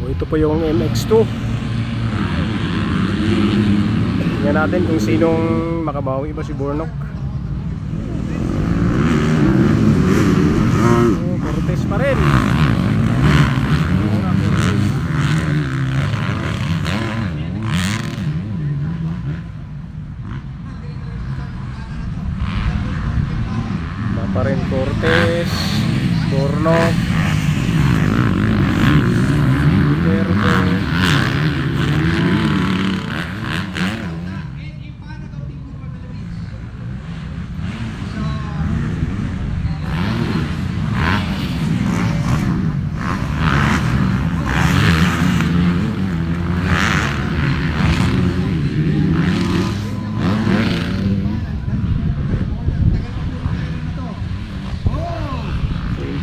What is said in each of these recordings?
ito po yung MX2. Tingnan natin kung sinong makabawi ba si Burnok. Cortez pa rin. Pa rin Cortez, Burnok, Duterte.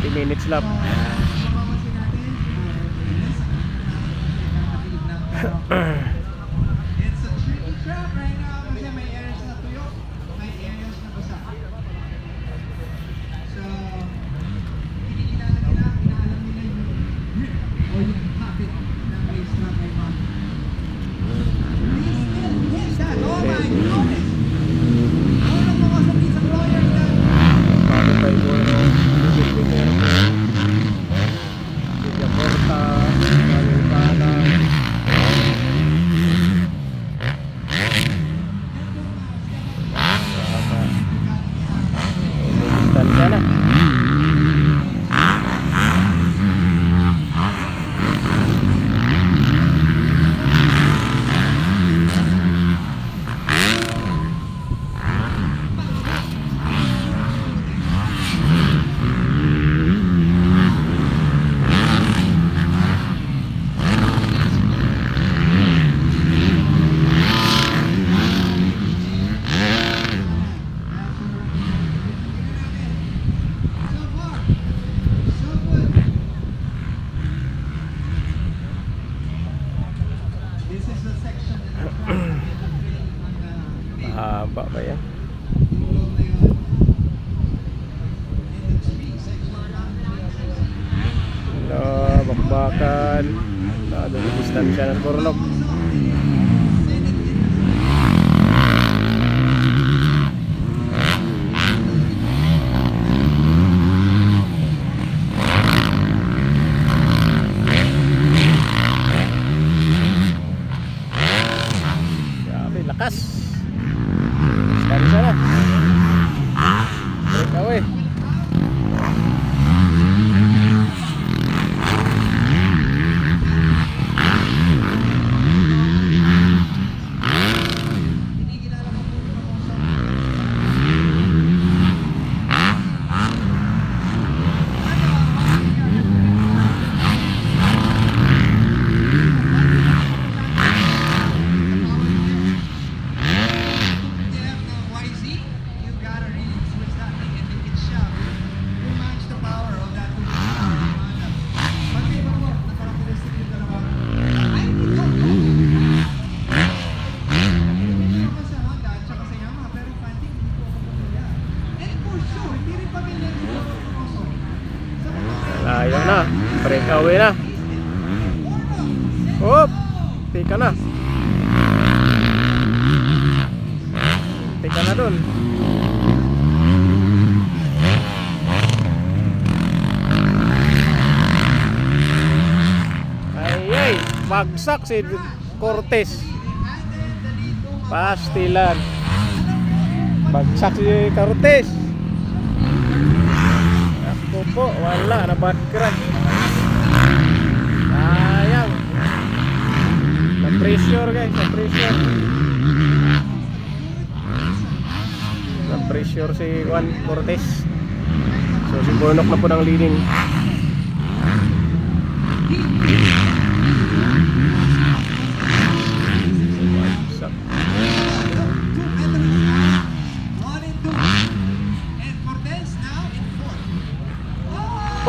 Minutes lap. It's a tricky track right now kasi may areas na tuyo, may areas na basa. So, kinikilala nila, inaalam nila yung grip o yung habit ng race track kay Mom. He still hits that. Oh my goodness! Unang makasakit sa lawyer na. Bakit tayo po yung Porta, Kanan. Distansya na. Mahaba ba yan? Bakbakan. Doon yung distansya ng Burnok. Grabe, lakas. Distansya na. Break away. Ayan na, breakaway na. Hop, tika na. Tika na dun. Ay, bagsak si Cortez. Pastilan. Bagsak si Cortez. Ako po, wala na bad crash. Sayang. Na-pressure guys, na-pressure. Na-pressure si Juan Cortez. So si Burnok na po ng leading.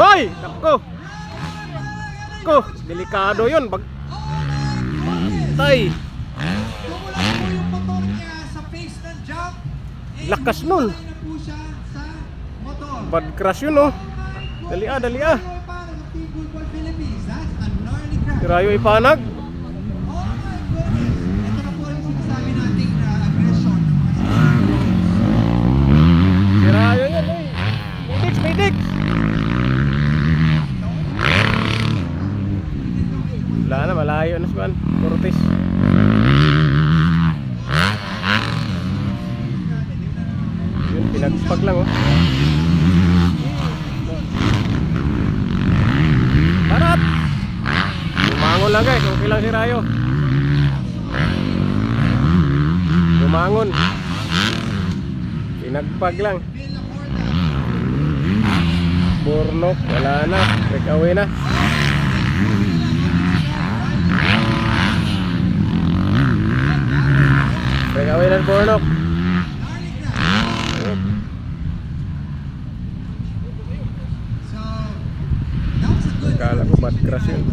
Hoy! Nako! Nako! Delikado yun. Tay! Lakas nun. Bad crash yun oh. Dali ah, dali ah. Si Rayo ipanag. Oh my goodness! Ito na po yung sinasabi nating aggression ng mga Si Rayo yan eh. May Dix. Wala na, malayo na si Juan Cortez. Yun, pinagpag lang oh. Harap! Bumangon lang guys, okay lang si Rayo. Bumangon. Pinagpag lang. Bornok, wala na. Break away na. Break away na Bornok. So, that was a good Kala ko bad crash yun.